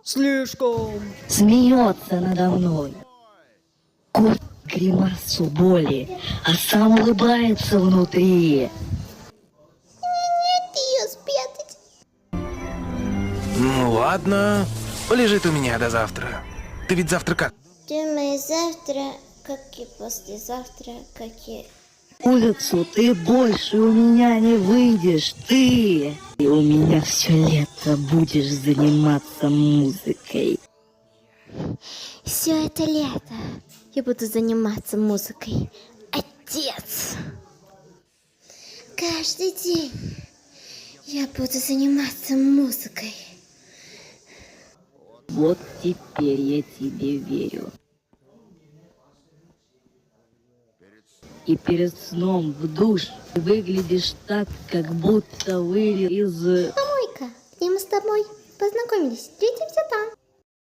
Слишком. Смеется надо мной. Кот гримасу боли, а сам улыбается внутри. Ее спрятать. Ну ладно, полежит у меня до завтра. Ты ведь завтра как? Думаю, завтра, как и послезавтра, как и... Улицу ты больше у меня не выйдешь, ты. И у меня все лето будешь заниматься музыкой. Все это лето я буду заниматься музыкой. Отец! Каждый день я буду заниматься музыкой. Вот теперь я тебе верю. И перед сном в душ выглядишь так, как будто вылез из... Помойка, где мы с тобой познакомились. Встретимся там.